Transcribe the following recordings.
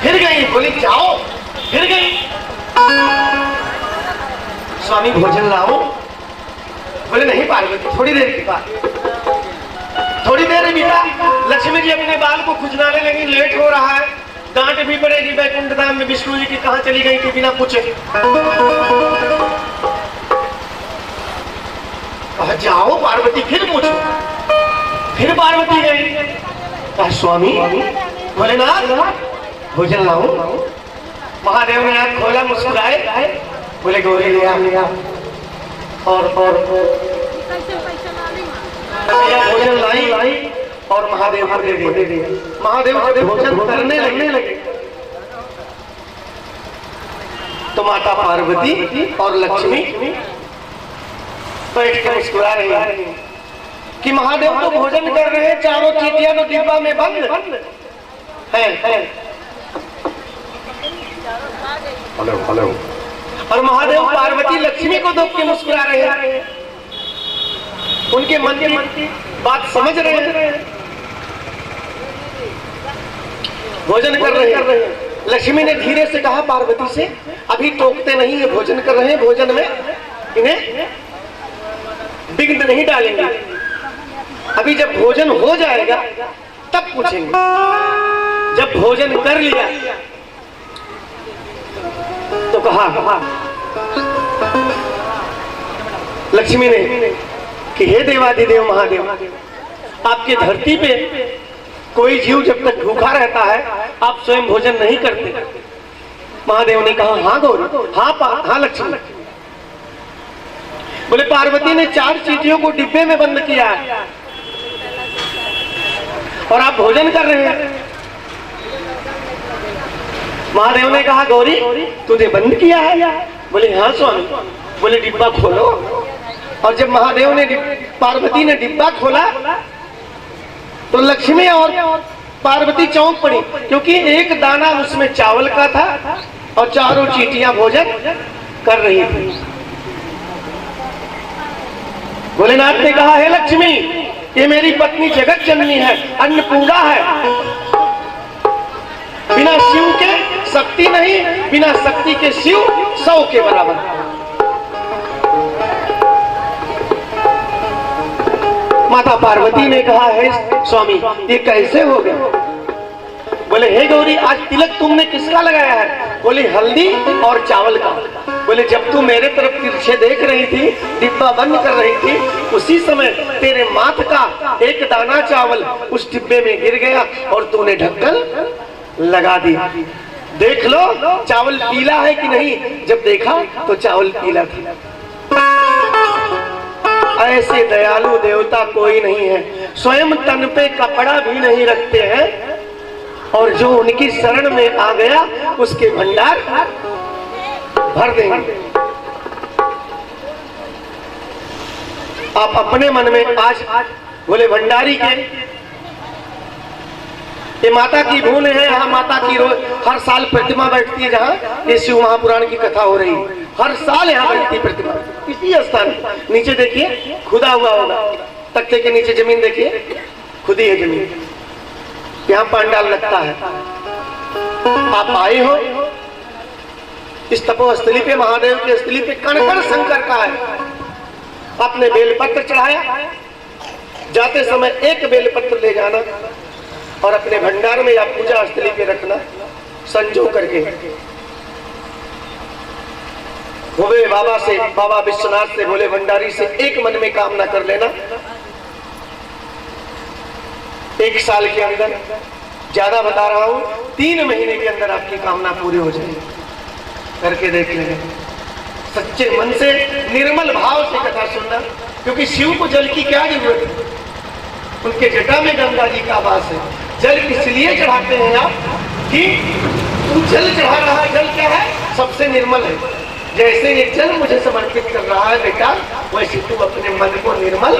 फिर गई, बोली जाओ, फिर गई, स्वामी भोजन लाओ। बोले नहीं पार्वती, थोड़ी देर की बात। थोड़ी देर बीता, लक्ष्मी जी अपने बाल को खुजलाने लगी, लेट हो रहा है, डांट भी पड़ेगी वैकुंठ धाम में विष्णु जी की कहां चली गई थी बिना पूछे। जाओ पार्वती, फिर पूछो। फिर पार्वती गई, स्वामी भोलेनाथ भोजन लाऊं। महादेव ने आंख खोला, मुस्कुराए, बोले गौरी ले आ। और भोजन लाई और महादेव को दे दिया। महादेव जब भोजन करने लगे तो माता पार्वती और लक्ष्मी बैठ कर मुस्कुरा रही है कि महादेव तो भोजन कर रहे हैं, चारों चीटियां तो डिब्बा में बंद है। हेलो। और महादेव पार्वती लक्ष्मी को देख के मुस्कुरा रहे हैं, उनके मन की बात समझ रहे हैं, भोजन कर रहे हैं। लक्ष्मी ने धीरे से कहा पार्वती से, अभी टोकते नहीं है, भोजन कर रहे हैं, भोजन में इन्हें विघ्न नहीं डालेंगे, अभी जब भोजन हो जाएगा तब पूछेंगे। जब भोजन कर लिया तो कहा लक्ष्मी ने कि हे देवाधिदेव महादेव, आपके धरती पे कोई जीव जब तक भूखा रहता है आप स्वयं भोजन नहीं करते। महादेव ने कहा हाँ गौरी, हाँ लक्ष्मी। बोले पार्वती ने 4 चीटियों को डिब्बे में बंद किया है और आप भोजन कर रहे हैं। महादेव ने कहा गौरी तूने बंद किया है? बोले हाँ स्वामी। बोले डिब्बा खोलो। और जब महादेव ने पार्वती ने डिब्बा खोला तो लक्ष्मी और पार्वती चौंक पड़ी, क्योंकि एक दाना उसमें चावल का था और चारों चीटियां भोजन कर रही थी। भोलेनाथ ने कहा हे लक्ष्मी, ये मेरी पत्नी जगत जननी है, अन्नपूर्णा है, बिना शिव के शक्ति नहीं, बिना शक्ति के शिव 100 के बराबर। माता पार्वती ने कहा है स्वामी ये कैसे हो गया? बोले हे गौरी आज तिलक तुमने किसका लगाया है? बोले हल्दी और चावल का। बोले जब तू मेरे तरफ तिरछे देख रही थी, डिब्बा बंद कर रही थी, उसी समय तेरे माथ का एक दाना चावल उस डिब्बे में गिर गया और तूने ढक्कन लगा दिया। देख लो चावल पीला है कि नहीं। जब देखा तो चावल पीला था। ऐसे दयालु देवता कोई नहीं है, स्वयं तन पे कपड़ा भी नहीं रखते हैं और जो उनकी शरण में आ गया उसके भंडार भर देंगे। आप अपने मन में आज बोले भंडारी के ये माता की भूल है, यहाँ माता की हर साल प्रतिमा बैठती है, जहाँ ये शिव महापुराण की कथा हो रही है, हर साल यहाँ बैठती प्रतिमा इसी स्थान। नीचे देखिए खुदा हुआ होगा, तख्ते के नीचे जमीन देखिए खुदी है जमीन, यहाँ पंडाल लगता है। आप आए हो इस तपोस्थली पे, महादेव की स्थली पे, कण कण शंकर का है। आपने बेलपत्र चढ़ाया, जाते समय एक बेलपत्र ले जाना और अपने भंडार में या पूजा स्थली पे रखना संजो करके। भोले बाबा से, बाबा विश्वनाथ से, भोले भंडारी से एक मन में कामना कर लेना। 1 साल के अंदर, ज्यादा बता रहा हूं, 3 महीने के अंदर आपकी कामना पूरी हो जाएगी। करके देख लेंगे सच्चे मन से, निर्मल भाव से कथा सुनना, क्योंकि शिव को जल की क्या जरूरत है, उनके जटा में गंगा जी का वास है। जल इसलिए चढ़ाते हैं आप कि तू जल चढ़ा रहा है, जल क्या है? सबसे निर्मल है। जैसे ये जल मुझे समर्पित कर रहा है बेटा, वैसे तू अपने मन को निर्मल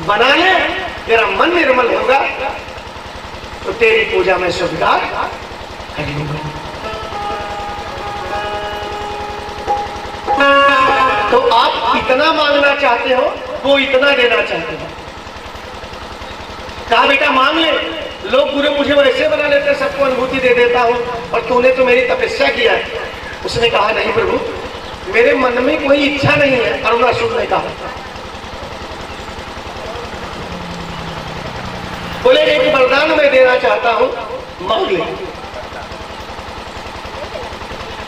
बना ले। तेरा मन निर्मल होगा तो तेरी पूजा में स्वीकार करेंगे। तो आप इतना मांगना चाहते हो, वो इतना देना चाहते हो। कहा बेटा मांग ले, लोग गुरु मुझे वैसे बना लेते, सबको अनुभूति दे देता हूँ, और तूने तो मेरी तपस्या किया है। उसने कहा नहीं प्रभु, मेरे मन में कोई इच्छा नहीं है। अरुणासुर ने कहा, बोले एक वरदान मैं देना चाहता हूँ, मांग ले।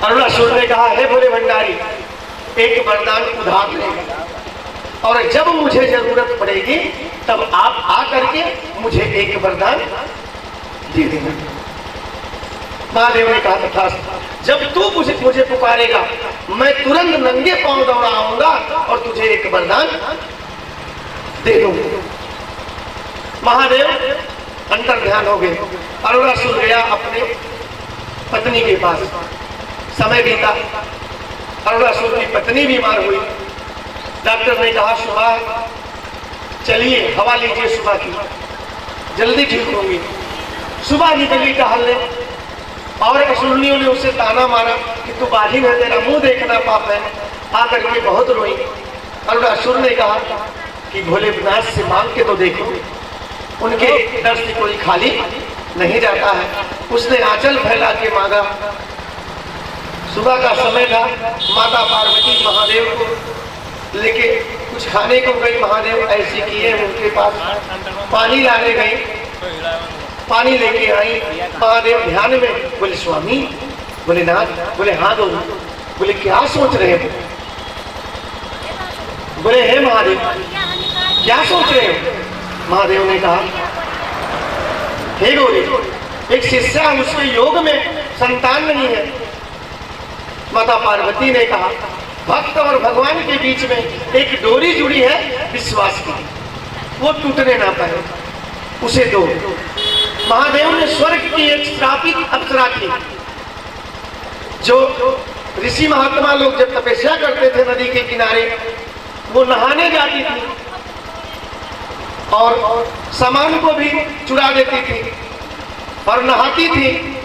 अरुणासुर ने कहा, हे भोले भंडारी, एक वरदान उधार लेगा, और जब मुझे जरूरत पड़ेगी तब आप आकर के मुझे एक वरदान दे देना। महादेव ने कहा, तथास्तु, जब तू मुझे पुकारेगा मैं तुरंत नंगे पांव दौड़ा आऊंगा और तुझे एक वरदान दे दूंगा। महादेव अंतर ध्यान हो गए। अरुणासुर गया अपने पत्नी के पास। समय बीता, अरुणासुर की पत्नी बीमार हुई। डॉक्टर ने कहा, सुबह चलिए हवा लीजिए, सुबह की जल्दी ठीक होंगी। सुबह निकली टहलने, और असुरनियों ने उसे ताना मारा कि तू बाधिन है, तेरा मुंह देखना पाप है। आकर के बहुत रोई। अरुणासुर ने कहा कि भोलेनाथ से मांग के तो देखो, उनके दर से कोई खाली नहीं जाता है। उसने आंचल फैला के मांगा। सुबह का समय था। माता पार्वती महादेव को लेके कुछ खाने को गई। महादेव ऐसे किए उनके पास पानी लाने गई, पानी लेके आई। महादेव ध्यान में, बोले स्वामी, बोले नाथ, बोले हाँ गौरी, बोले क्या सोच रहे हो? बोले हे महादेव, क्या सोच रहे हो? महादेव ने कहा, हे गौरी, एक शिष्या है, उसके योग में संतान नहीं है। माता पार्वती ने कहा, भक्त और भगवान के बीच में एक डोरी जुड़ी है विश्वास की, वो टूटने ना पाए, उसे दो। महादेव ने स्वर्ग की एक श्रापित अप्सरा थी, जो ऋषि महात्मा लोग जब तपस्या करते थे नदी के किनारे, वो नहाने जाती थी और सामान को भी चुरा देती थी और नहाती थी।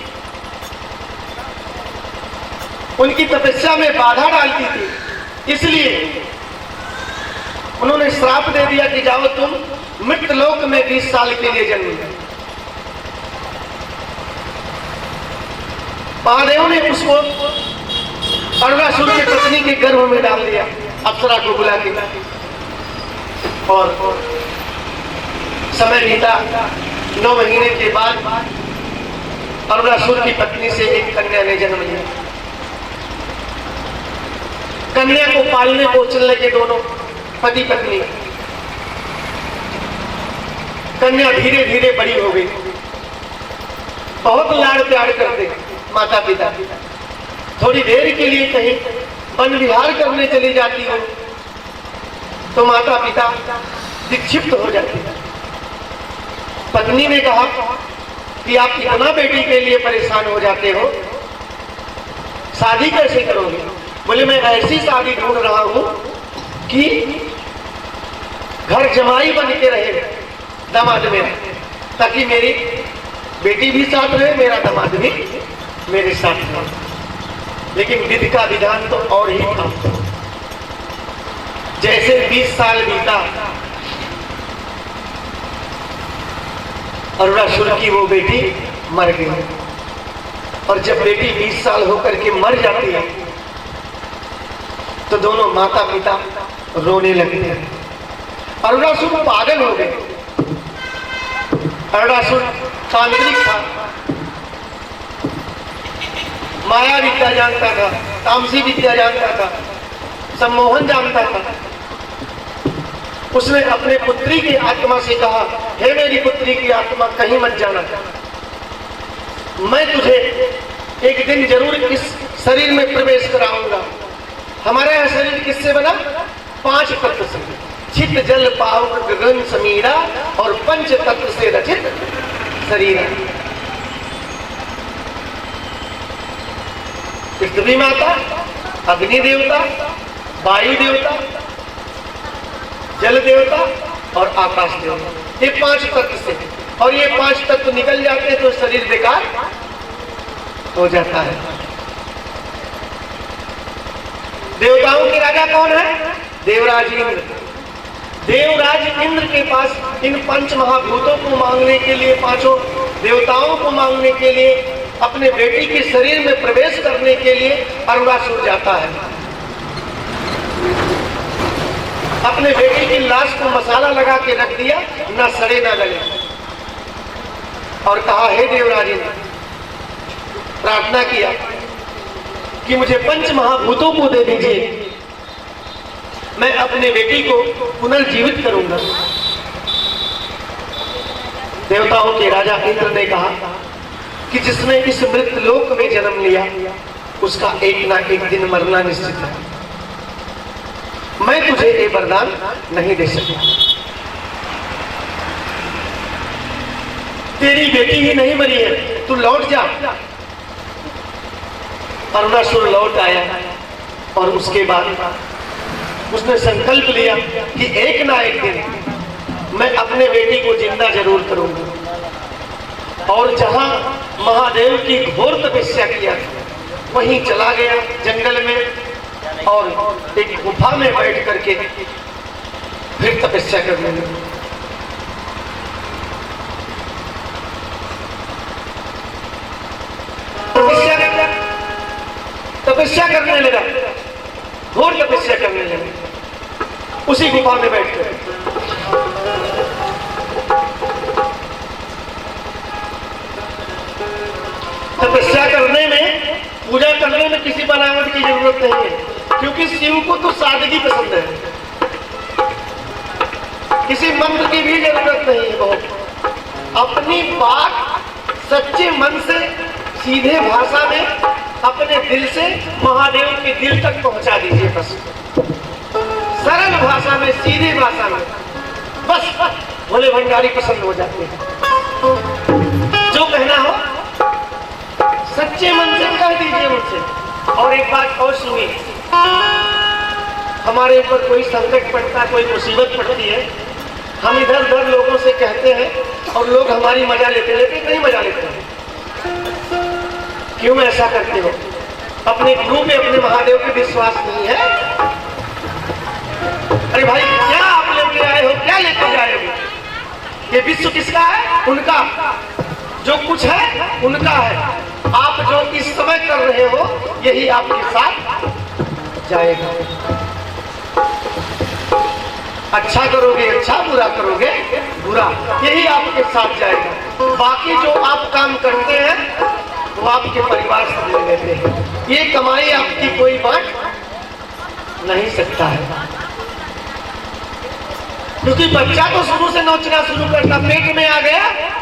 उनकी तपस्या में बाधा डालती थी, इसलिए उन्होंने श्राप दे दिया कि जाओ तुम मृत लोक में 20 साल के लिए जन्म लो। महादेव ने उसको अरुणासुर की पत्नी के गर्भ में डाल दिया, अप्सरा को बुला के। और समय बीता। 9 महीने के बाद अरुणासुर की पत्नी से एक कन्या ने जन्म लिया। कन्या को पालने पोषने लगे दोनों पति पत्नी। कन्या धीरे धीरे बड़ी हो गई। बहुत लाड़ प्यार करते माता पिता। थोड़ी देर के लिए कहीं वन विहार करने चली जाती हो तो माता पिता विक्षिप्त हो जाते। पत्नी ने कहा कि आप इतना बेटी के लिए परेशान हो जाते हो, शादी कैसे करोगे? बोले मैं ऐसी शादी ढूंढ रहा हूं कि घर जमाई बन के रहे दामाद मेरा, ताकि मेरी बेटी भी साथ रहे, मेरा दामाद भी मेरे साथ रहे। लेकिन विधि का विधान तो और ही था। जैसे 20 साल बीता, अरुणासुर की वो बेटी मर गई। और जब बेटी 20 साल होकर के मर जाती है तो दोनों माता पिता रोने लगते हैं। अरुणासुर पागल हो गए। अरुणासुर तांत्रिक था, माया विद्या जानता था, तामसी विद्या जानता था, सम्मोहन जानता था। उसने अपने पुत्री की आत्मा से कहा, हे मेरी पुत्री की आत्मा, कहीं मत जाना, मैं तुझे एक दिन जरूर इस शरीर में प्रवेश कराऊंगा। हमारा यह शरीर किससे बना? 5 तत्व से, चित्त जल पावक गगन समीरा, और 5 तत्व से रचित शरीर है। पृथ्वी माता, अग्नि देवता, वायु देवता, जल देवता और आकाश देवता, ये 5 तत्व से। और ये 5 तत्व निकल जाते हैं तो शरीर बेकार हो जाता है। देवताओं के राजा कौन है? देवराज इंद्र। देवराज इंद्र के पास इन 5 महाभूतों को मांगने के लिए 5 देवताओं को मांगने के लिए, अपने बेटी के शरीर में प्रवेश करने के लिए अरुणासुर जाता है। अपने बेटी की लाश को मसाला लगा के रख दिया, ना सड़े ना गले, और कहा हे देवराज ने प्रार्थना किया कि मुझे पंच महाभूतों को दे दीजिए, मैं अपने बेटी को पुनर्जीवित करूंगा। देवताओं के राजा इंद्र ने कहा कि जिसने इस मृत लोक में जन्म लिया उसका एक ना एक दिन मरना निश्चित है, मैं तुझे ये वरदान नहीं दे सकता। तेरी बेटी ही नहीं मरी है, तू लौट जा। अरुणासुर लौट आया और उसके बाद उसने संकल्प लिया कि एक ना एक दिन मैं अपने बेटी को जिंदा जरूर करूंगा। और जहां महादेव की घोर तपस्या किया वहीं चला गया जंगल में और एक गुफा में बैठ करके फिर तपस्या करने लगा। तपस्या करने लगा, घोर तपस्या करने लगा उसी गुफा में बैठकर। तपस्या करने में, पूजा करने में किसी बनावट की जरूरत नहीं है, क्योंकि शिव को तो सादगी पसंद है, किसी मंत्र की भी जरूरत नहीं है। बहुत अपनी बात सच्चे मन से, सीधे भाषा में, अपने दिल से महादेव के दिल तक पहुंचा दीजिए। बस सरल भाषा में, सीधी भाषा में, बस भोले भंडारी पसंद हो जाते हैं। जो कहना हो सच्चे मन से कह दीजिए मुझसे। और एक बात और सुनिए, हमारे ऊपर कोई संकट पड़ता, कोई मुसीबत पड़ती है, हम इधर उधर लोगों से कहते हैं और लोग हमारी मजा लेते, लेकिन नहीं मजा लेते हैं। क्यों ऐसा करते हो? अपने गुरु में, अपने महादेव पे विश्वास नहीं है? अरे भाई, क्या आप लेके आए हो, क्या लेके जाए हो? ये विश्व किसका है? उनका। जो कुछ है उनका है। आप जो इस समय कर रहे हो यही आपके साथ जाएगा। अच्छा करोगे अच्छा, बुरा करोगे बुरा, यही आपके साथ जाएगा। बाकी जो आप काम करते हैं वो आपके परिवार से ले लेते हैं। ये कमाई आपकी कोई बांट नहीं सकता है, क्योंकि बच्चा तो शुरू से नोचना शुरू करता, पेट में आ गया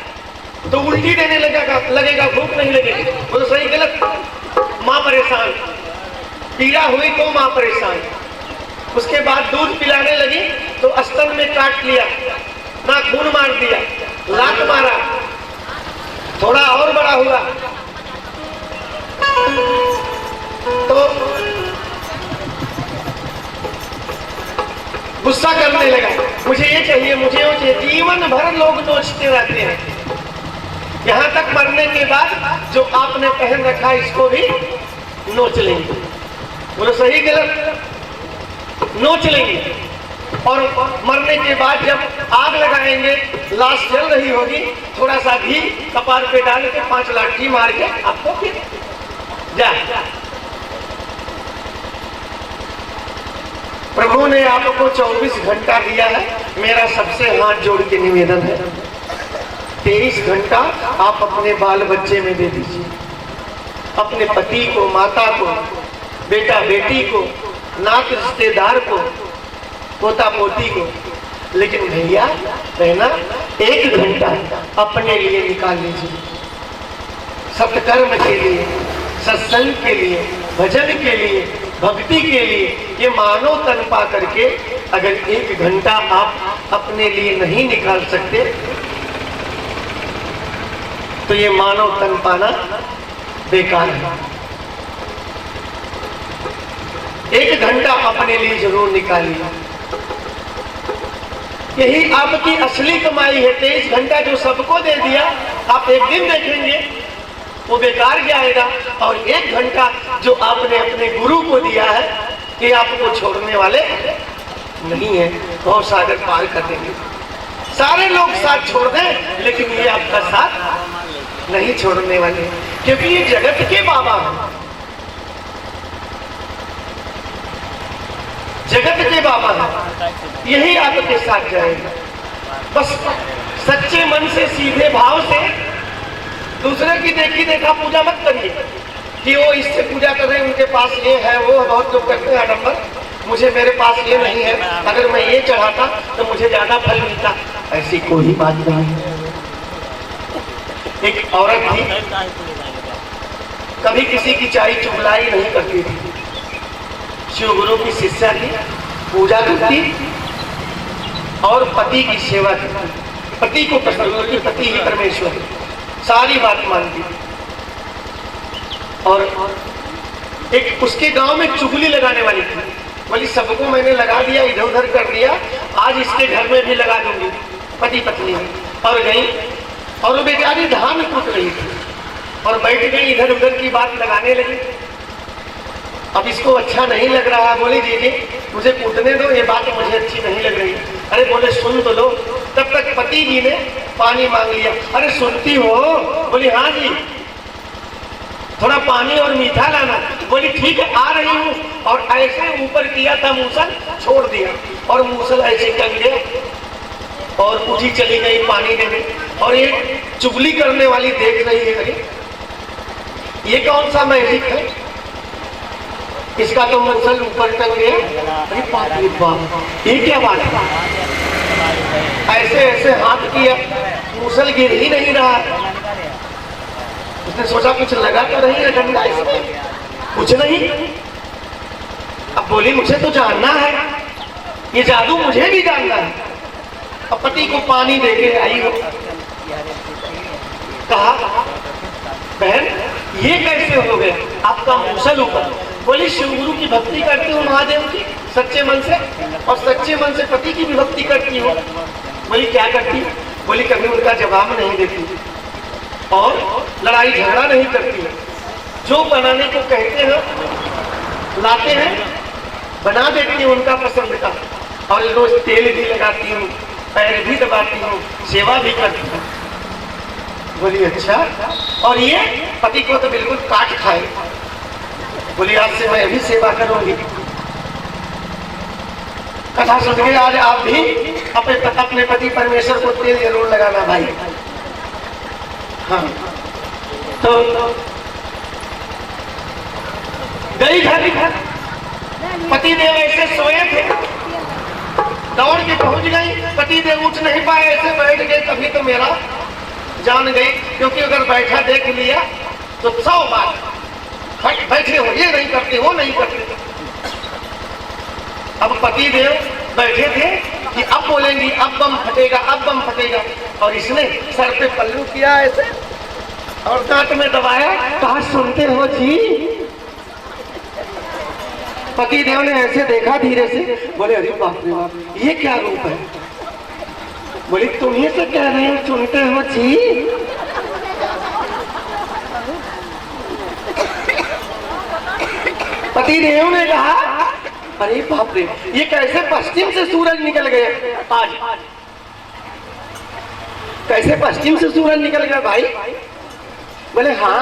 तो उल्टी देने लगेगा, भूख नहीं लगेगी। वो तो सही गलत, माँ परेशान, पीड़ा हुई तो माँ परेशान। उसके बाद दूध पिलाने लगी तो स्तन में काट लिया, ना खून मार दिया, लात मारा, थोड़ा और बड़ा हुआ तो गुस्सा करने लगा, मुझे ये चाहिए, मुझे वो चाहिए। जीवन भर लोग नोचते रहते हैं, यहां तक मरने के बाद जो आपने पहन रखा इसको भी नोच लेंगे। बोलो सही गलत, नोच लेंगे। और मरने के बाद जब आग लगाएंगे, लाश जल रही होगी, थोड़ा सा घी कपार पे डाल के 5 लाठी मार के आपको फिर जा। प्रभु ने आपको 24 घंटा दिया है, मेरा सबसे हाथ जोड़ के निवेदन है 23 घंटा आप अपने बाल बच्चे में दे दीजिए, अपने पति को, माता को, बेटा बेटी को, नात रिश्तेदार को, पोता पोती को। लेकिन भैया बहना 1 घंटा अपने लिए निकाल लीजिए, सत्कर्म के लिए, सत्संग के लिए, भजन के लिए, भक्ति के लिए। ये मानव तन पा करके अगर 1 घंटा आप अपने लिए नहीं निकाल सकते तो ये मानव तन पाना बेकार है। 1 घंटा अपने लिए जरूर निकालिए, यही आपकी असली कमाई है। 23 घंटा जो सबको दे दिया, आप एक दिन देखेंगे वो बेकार जाएगा, और 1 घंटा जो आपने अपने गुरु को दिया है ये आपको छोड़ने वाले नहीं है, बहुत सागर पार कर देंगे। सारे लोग साथ छोड़ दें लेकिन ये आपका साथ नहीं छोड़ने वाले, क्योंकि ये जगत के बाबा हैं, जगत के बाबा हैं, यही आपके साथ जाएगा। बस सच्चे मन से, सीधे भाव से, दूसरे की देखी देखा पूजा मत करिए कि वो इससे पूजा कर रहे हैं, उनके पास ये है, वो बहुत लोग करते हैं नंबर, मुझे मेरे पास ये नहीं है, अगर मैं ये चढ़ाता तो मुझे ज्यादा फल मिलता। ऐसी कोई बात नहीं है। एक औरत थी, कभी किसी की चाई चुगलाई नहीं करती थी, शिव गुरु की शिष्या थी, पूजा करती और पति की सेवा करती, पति को प्रसन्न करती, पति ही परमेश्वर, सारी बात मानती थी। और एक उसके गांव में चुगली लगाने वाली थी, बोली सबको मैंने लगा दिया, इधर उधर कर दिया, आज इसके घर में भी लगा दूंगी, पति पत्नी। और गई और वो बेचारी धान कूट रही थी और बैठ गई, इधर उधर की बात लगाने लगी। अब इसको अच्छा नहीं लग रहा, बोली जी मुझे कूटने दो, ये बात मुझे अच्छी नहीं लग रही। अरे बोले सुन तो लो। तब तक पति जी ने पानी मांग लिया। अरे सुनती हो? बोली हाँ जी, थोड़ा पानी और मीठा लाना। बोली ठीक है आ रही हूँ। और ऐसे ऊपर किया था मूसल, छोड़ दिया और मूसल ऐसे टंग गया और उठी चली गई पानी देने। और ये चुगली करने वाली देख रही है, अरे ये कौन सा मैजिक है, इसका तो मूसल ऊपर टंग गया। अरे बाप रे बाप, ये क्या बात है? ऐसे ऐसे हाथ किया, मूसल गिर ही नहीं रहा। उसने सोचा कुछ लगा तो नहीं है डंडा इसमें, कुछ नहीं। अब बोली मुझे तो जानना है, ये जादू मुझे भी जानना है। अब पति को पानी देके आई हो, कहा बहन ये कैसे हो गया आपका मूसल ऊपर? बोली शिवगुरु की भक्ति करती हूँ, महादेव की सच्चे मन से, और सच्चे मन से पति की भी भक्ति करती हूँ। बोली क्या करती? बोली कभी उनका जवाब नहीं देती और लड़ाई झगड़ा नहीं करती, जो बनाने को कहते हैं लाते हैं, बना देती हूँ उनका पसंद का, और रोज तेल भी लगाती हूँ, पैर भी दबाती हूँ, सेवा भी करती हूँ। बोली अच्छा, और ये पति को तो बिल्कुल काट खाए। बोली आज से मैं भी सेवा करूंगी। कथा सुन के आज आप भी अपने पति परमेश्वर को तेल जरूर लगाना भाई। हाँ तो गई घर, पति देव ऐसे सोए थे, दौड़ के पहुंच गई, पति देव उठ नहीं पाए, ऐसे बैठ गए। कभी तो मेरा जान गई, क्योंकि अगर बैठा देख लिया तो 100 बात, हट बैठे हो, ये नहीं करते, वो नहीं करते। अब पति देव बैठे थे कि अब बोलेंगी, अब बम फटेगा, अब बम फटेगा। और इसने सर पे पल्लू किया ऐसे और दांत में दबाया, कहा सुनते हो जी? पति देव ने ऐसे देखा धीरे से, बोले अरे बाप रे बाप, ये क्या रूप है? बोले तुम्ही से कह रहे हो सुनते हो जी? पति देव ने कहा अरे बाप रे, ये कैसे पश्चिम से सूरज निकल गए आज? कैसे पश्चिम से सूरज निकल गया भाई? बोले हाँ।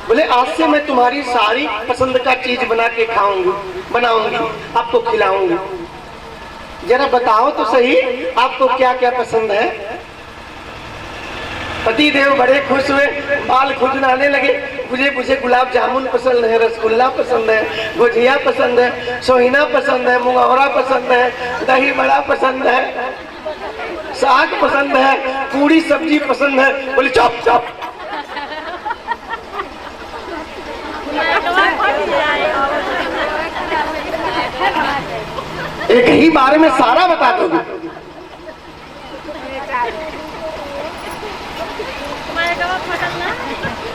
बोले आज से मैं तुम्हारी सारी पसंद का चीज बना के बनाऊंगी, आपको खिलाऊंगी। जरा बताओ तो सही आपको क्या क्या पसंद है? पति देव बड़े खुश हुए, बाल खुजलाने लगे। मुझे गुलाब जामुन पसंद है, रसगुल्ला पसंद है, गुजिया पसंद है, सोहिना पसंद है, मुंगौरा पसंद है, दही बड़ा पसंद है, साग पसंद है, पूरी सब्जी पसंद है। बोले चुप चुप, एक ही बार में सारा बता दोगे?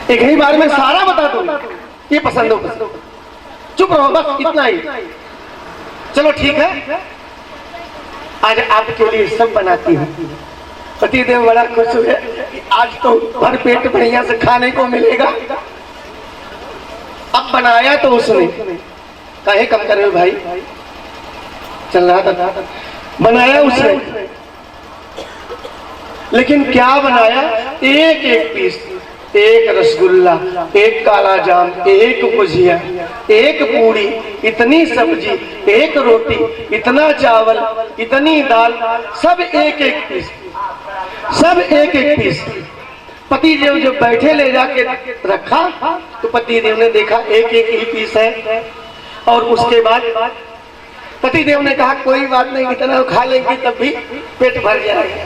एक ही बार में सारा बता दोगे? ये पसंद हो, चुप रहो बस इतना ही। चलो ठीक है, आज आपके लिए सब बनाती हूँ। पति देव बड़ा खुश हुए, आज तो भर पेट बढ़िया से खाने को मिलेगा। अब बनाया तो उसने, काहे कम कर रहे हो भाई, चल रहा था, बनाया उसने। लेकिन क्या बनाया, एक एक पीस, एक रसगुल्ला, एक काला जाम, एक गुजिया, एक पूड़ी, इतनी सब्जी, एक रोटी, इतना चावल, इतनी दाल, सब एक एक पीस, सब एक एक पीस। पति देव जब बैठे ले जाके रखा तो पति देव ने देखा एक एक ही पीस है। और उसके बाद पति देव ने कहा कोई बात नहीं, इतना खा लेंगे तब भी पेट भर जाएगा।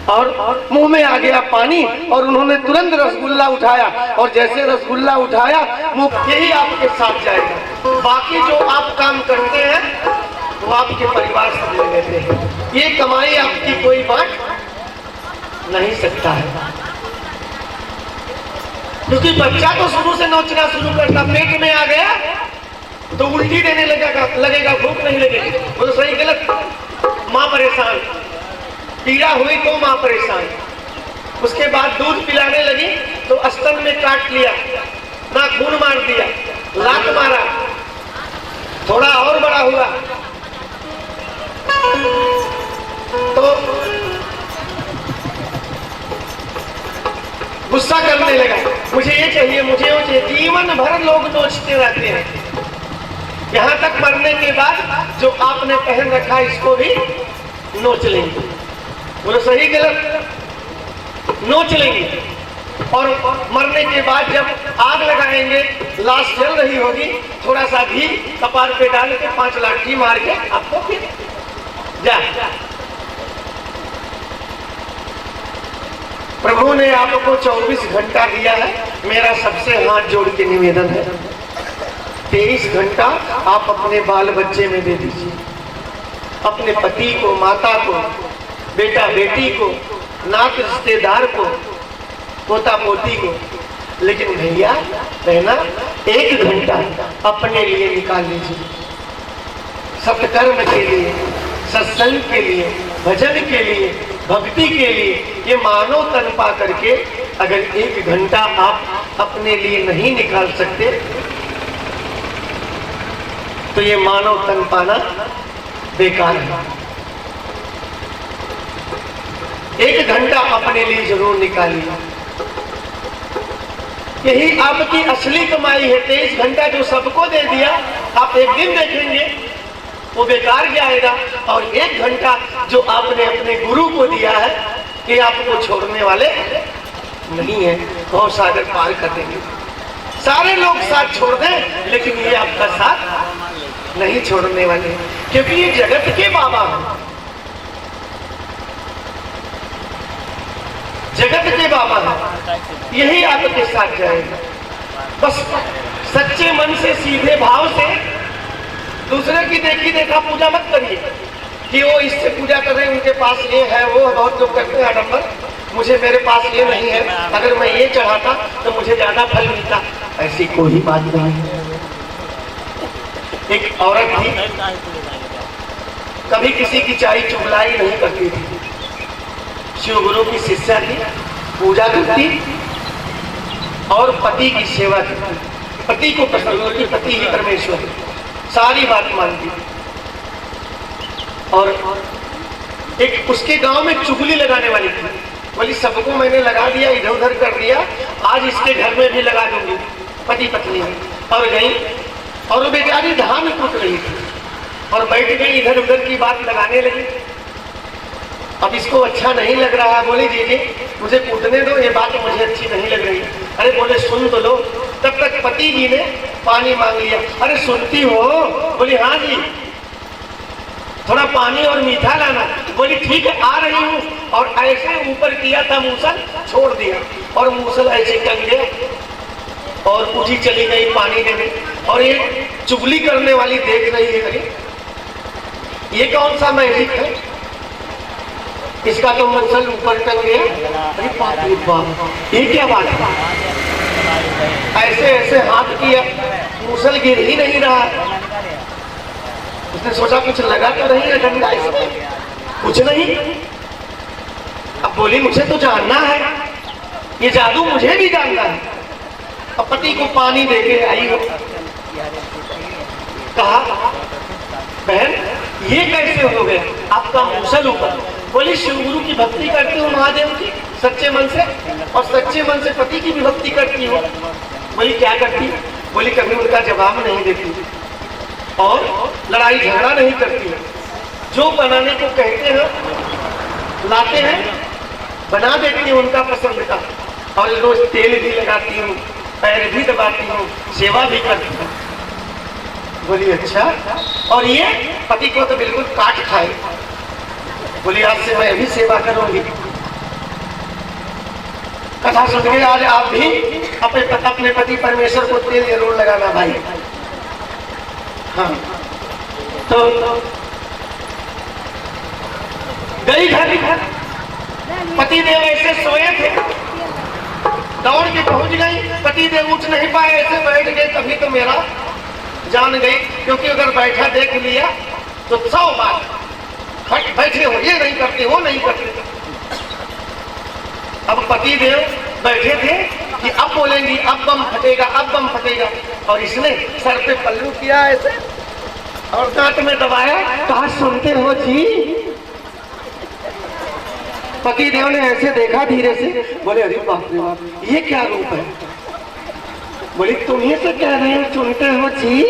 और मुंह में आ गया पानी और उन्होंने तुरंत रसगुल्ला उठाया और जैसे रसगुल्ला उठाया मुंह यही आपके साथ जाएगा, बाकी जो आप काम करते हैं वो आपके परिवार से ले लेते हैं, ये कमाई आपकी कोई बांट नहीं सकता है। क्योंकि बच्चा तो शुरू से नोचना शुरू करता, पेट में आ गया तो उल्टी देने लगेगा, भूख नहीं लगेगी, वो तो सही गलत, माँ परेशान, पीड़ा हुई तो माँ परेशान। उसके बाद दूध पिलाने लगी तो स्तन में काट लिया, नाखून मार दिया, लात मारा, थोड़ा और बड़ा हुआ तो गुस्सा करने लगा, मुझे ये चाहिए, मुझे वो चाहिए। जीवन भर लोग नोचते रहते हैं, यहाँ तक मरने के बाद जो आपने पहन रखा इसको भी नोच लेंगे, बोलो सही गलत, नोच लेंगे। और मरने के बाद जब आग लगाएंगे, लाश जल रही होगी, थोड़ा सा घी कपार पे डाल के 5 लाठी मार के आपको फिर जा। प्रभु ने आपको 24 घंटा दिया है, मेरा सबसे हाथ जोड़ के निवेदन है 23 घंटा आप अपने बाल बच्चे में दे दीजिए, अपने पति को, माता को, बेटा बेटी को, नात रिश्तेदार को, पोता पोती को। लेकिन भैया बहना 1 घंटा अपने लिए निकाल लीजिए, सत्कर्म के लिए, सत्संग के लिए, भजन के लिए, भक्ति के लिए। ये मानव तन पा करके अगर 1 घंटा आप अपने लिए नहीं निकाल सकते तो ये मानव तन पाना बेकार है। 1 घंटा अपने लिए जरूर निकालिए, यही आपकी असली कमाई है। 23 घंटा जो सबको दे दिया आप एक दिन देखेंगे वो बेकार जाएगा, और 1 घंटा जो आपने अपने गुरु को दिया है ये आपको छोड़ने वाले नहीं है, भव सागर पार कर देंगे। सारे लोग साथ छोड़ दें लेकिन ये आपका साथ नहीं छोड़ने वाले, क्योंकि ये जगत के बाबा हैं, जगत के बाबा हैं, यही आपके साथ जाएगा। बस सच्चे मन से, सीधे भाव से दूसरे की देखी देखा पूजा मत करिए कि वो इससे पूजा कर रहे हैं, उनके पास ये है, वो बहुत लोग करते हैं आडंबर, मुझे मेरे पास ये नहीं है, अगर मैं ये चढ़ाता तो मुझे ज्यादा फल मिलता। ऐसी कोई बात नहीं है। एक औरत थी, कभी किसी की चाय चुगलाई नहीं करती थी, शिव गुरु की शिष्या थी, पूजा करती और पति की सेवा करती, पति को पसंद होती, पति ही परमेश्वर, सारी बात मानती। और एक उसके गांव में चुगली लगाने वाली थी, बोली सबको मैंने लगा दिया, इधर उधर कर दिया, आज इसके घर में भी लगा दूंगी, पति पत्नी। और गई और वो बेचारी धान कूट रही थी और बैठ गई, इधर उधर की बात लगाने लगी। अब इसको अच्छा नहीं लग रहा, बोली जी मुझे कूटने दो, ये बात मुझे अच्छी नहीं लग रही। अरे बोले सुन तो लो। तब तक पति जी ने पानी मांग लिया। अरे सुनती हो? बोली हाँ जी, थोड़ा पानी और मीठा लाना। बोली ठीक है आ रही हूँ। और ऐसे ऊपर किया था मूसल, छोड़ दिया और मूसल ऐसे टंग गया और उठी चली गई पानी देने। और ये चुगली करने वाली देख रही है, अरे ये कौन सा मैजिक है, इसका तो मूसल ऊपर टंग गया। अरे बाप रे बाप, ये क्या बात है? ऐसे ऐसे हाथ किया, मूसल गिर ही नहीं रहा। उसने सोचा कुछ लगा तो नहीं है डंडा इसमें, कुछ नहीं। अब बोली मुझे तो जानना है, ये जादू मुझे भी जानना है। अब पति को पानी देके आई हो, कहा बहन ये कैसे हो गया आपका मूसल ऊपर? बोली शिव गुरु की भक्ति करती हूँ महादेव की सच्चे मन से, और सच्चे मन से पति की भी भक्ति करती हूँ। बोली क्या करती? बोली कभी उनका जवाब नहीं देती और लड़ाई झगड़ा नहीं करती है। जो बनाने को कहते हैं लाते हैं, बना देती हूँ उनका पसंद का, और रोज तेल भी लगाती हूँ, पैर भी दबाती हूँ, सेवा भी करती हूँ। बोली अच्छा, और ये पति को तो बिल्कुल काट खाए। बोली आज से मैं भी सेवा करूंगी। कथा सुन के आज आप भी अपने पति परमेश्वर को तेल जरूर लगाना भाई। हाँ तो गई घर, पति देव ऐसे सोए थे, दौड़ के पहुंच गई। पति देव उठ नहीं पाए, ऐसे बैठ गए। तभी तो मेरा जान गई, क्योंकि अगर बैठा देख लिया तो 100 बात बैठे हो, ये नहीं करते, वो नहीं करते। अब पति देव बैठे थे कि अब बोलेंगी, अब बम फटेगा, अब बम फटेगा, और इसने सर पे पल्लू किया ऐसे और दांत में दबाया। कहा सुनते हो जी? पति देव ने ऐसे देखा धीरे से, बोले अरे बाप रे बाप, ये क्या रूप है? बोले तुम्हें से कह रहे हैं सुनते हो जी?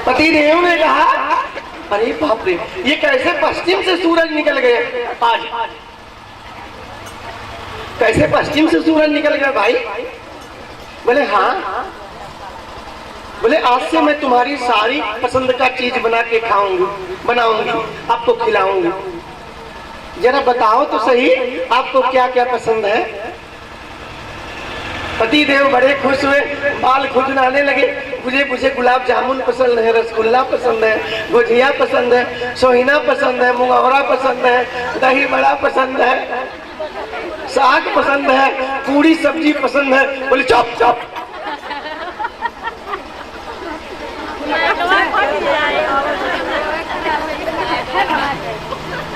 पति देव ने कहा अरे बाप रे, ये कैसे पश्चिम से सूरज निकल गए आज? कैसे पश्चिम से सूरज निकल गया भाई? बोले हाँ। बोले आज से मैं तुम्हारी सारी पसंद का चीज बना के खाऊंगी, बनाऊंगी, आपको खिलाऊंगी। जरा बताओ तो सही आपको क्या क्या पसंद है? पति देव बड़े खुश हुए, बाल खुजलाने लगे। मुझे गुलाब जामुन पसंद है, रसगुल्ला पसंद है, गुजिया पसंद है, सोहिना पसंद है, मुंगवरा पसंद है, दही बड़ा पसंद है, साग पसंद है, पूरी सब्जी पसंद है। बोले चुप चुप।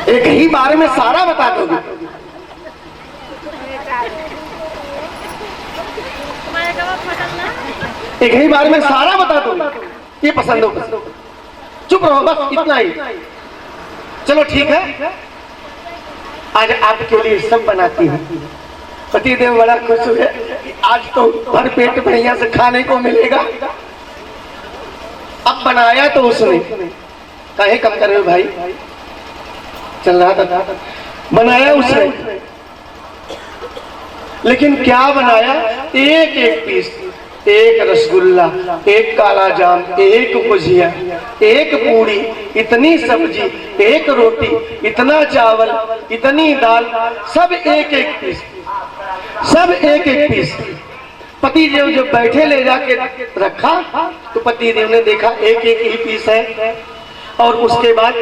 एक ही बार में सारा बता दोगे? एक ही बार में सारा बता दोगे? ये पसंद हो, चुप रहो बस, इतना ही। चलो ठीक है, आज आपके लिए सब बनाती हूँ। पति देव बड़ा खुश हुए, आज तो भर पेट बढ़िया से खाने को मिलेगा। अब बनाया तो उसने, काहे कम कर रहे हो भाई, चल रहा था, बनाया उसने। लेकिन क्या बनाया? एक एक पीस, एक रसगुल्ला, एक काला जाम, एक गुजिया, एक पूरी, इतनी सब्जी, एक रोटी, इतना चावल, इतनी दाल, सब एक एक पीस, सब एक एक पीस। पति देव जब बैठे ले जाके रखा तो पति देव ने देखा एक एक ही पीस है, और उसके बाद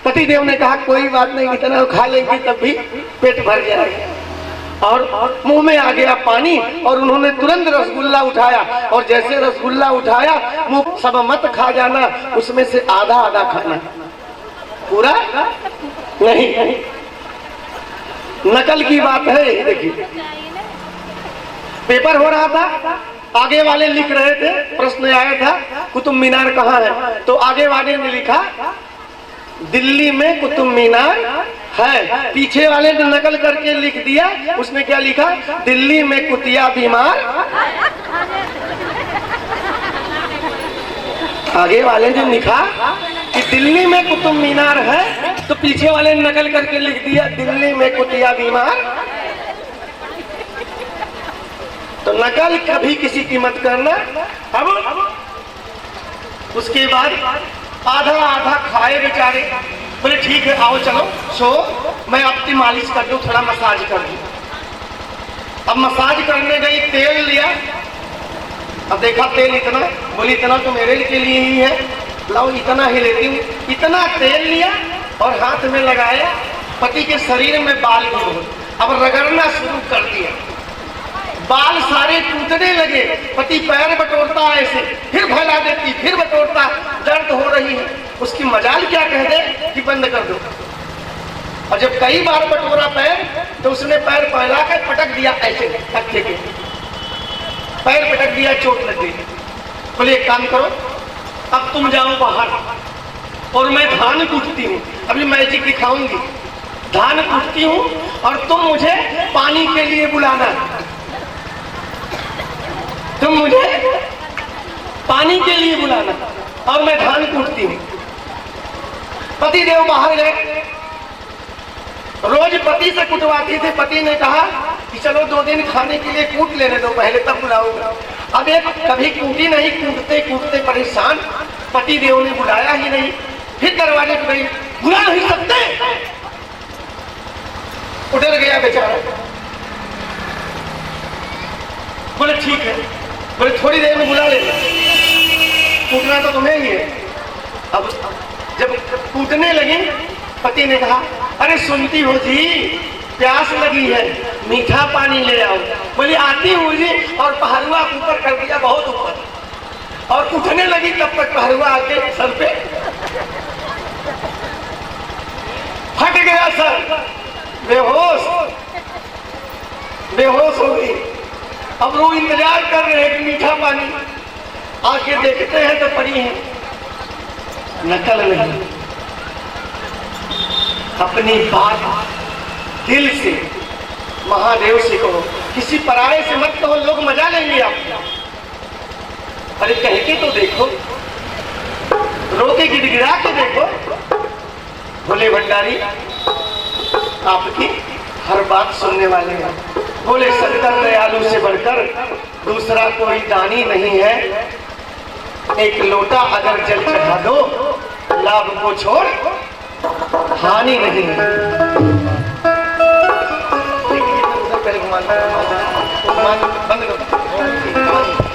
पति देव ने कहा कोई बात नहीं, इतना खा लेंगे तब भी पेट भर जाएगा। और मुंह में आ गया पानी, और उन्होंने तुरंत रसगुल्ला उठाया, और जैसे रसगुल्ला उठाया, मुंह सब मत खा जाना, उसमें से आधा आधा खाना, पूरा नहीं। नकल की बात है। देखिए पेपर हो रहा था, आगे वाले लिख रहे थे, प्रश्न आया था कुतुब मीनार कहाँ है, तो आगे वाले ने लिखा दिल्ली में कुतुब मीनार है। पीछे वाले ने नकल करके लिख दिया, उसने क्या लिखा? दिल्ली में कुतिया बीमार। आगे वाले ने लिखा कि दिल्ली में कुतुब मीनार है, तो पीछे वाले ने नकल करके लिख दिया दिल्ली में कुतिया बीमार। तो नकल कभी किसी की मत करना। अब उसके बाद आधा आधा खाए बेचारे। बोले ठीक है आओ चलो सो, मैं आपकी मालिश कर दूं, थोड़ा मसाज कर दूं। अब मसाज करने गई, तेल लिया, अब देखा तेल इतना, बोली इतना तो मेरे के लिए ही है, लाओ इतना ही लेती हूँ। इतना तेल लिया और हाथ में लगाया, पति के शरीर में बाल भी हो, अब रगड़ना शुरू कर दिया, बाल सारे टूटने लगे। पति पैर बटोरता ऐसे, फिर फैला देती, फिर बटोरता, दर्द हो रही है। उसकी मजाल क्या कह दे कि बंद कर दो। और जब कई बार बटोरा पैर, तो उसने पैर फैला कर पटक दिया ऐसे, अच्छे के पैर पटक दिया, चोट लग गई। बोले एक काम करो, अब तुम जाओ बाहर और मैं धान कूटती हूँ, अभी मैजिक दिखाऊंगी। धान कूटती हूँ और तुम मुझे पानी के लिए बुलाना, तुम मुझे पानी के लिए बुलाना, और मैं धान कूटती हूँ। पति देव बाहर गए, रोज पति से कुटवाती थी। पति ने कहा कि चलो 2 दिन खाने के लिए कूट लेने दो पहले, तब बुलाऊंगा। अब एक कभी कूटी नहीं, कूटते कूटते परेशान, पति देव ने बुलाया ही नहीं। फिर दरवाजे पे गई, बुला नहीं सकते, उधर गया बेचारा। बोले ठीक है, बोले थोड़ी देर में बुला लेना, कूटना तो तुम्हें ही है। अब जब कूटने लगी, पति ने कहा अरे सुनती हो जी, प्यास लगी है, मीठा पानी ले आओ। बोली आती हूँ जी, और पहरुआ ऊपर कर दिया, बहुत ऊपर, और उठने लगी, तब तक पहरुआ आके सर पे फट गया, सर बेहोश बेहोश हो गई। अब वो इंतजार कर रहे हैं कि मीठा पानी, आके देखते हैं तो पड़ी है नकल नहीं। अपनी बात दिल से महादेव से कहो, किसी पराये से मत कहो, लोग मजा लेंगे आपका। अरे कह के तो देखो, रोके गिड़गिड़ा के देखो। भोले भंडारी आपकी हर बात सुनने वाले हैं। बोले शंकर दयालु से बढ़कर दूसरा कोई दानी नहीं है। एक लोटा अगर जल चढ़ा दो, लाभ को छोड़ हानि नहीं है। पहले घुमा बंद करो।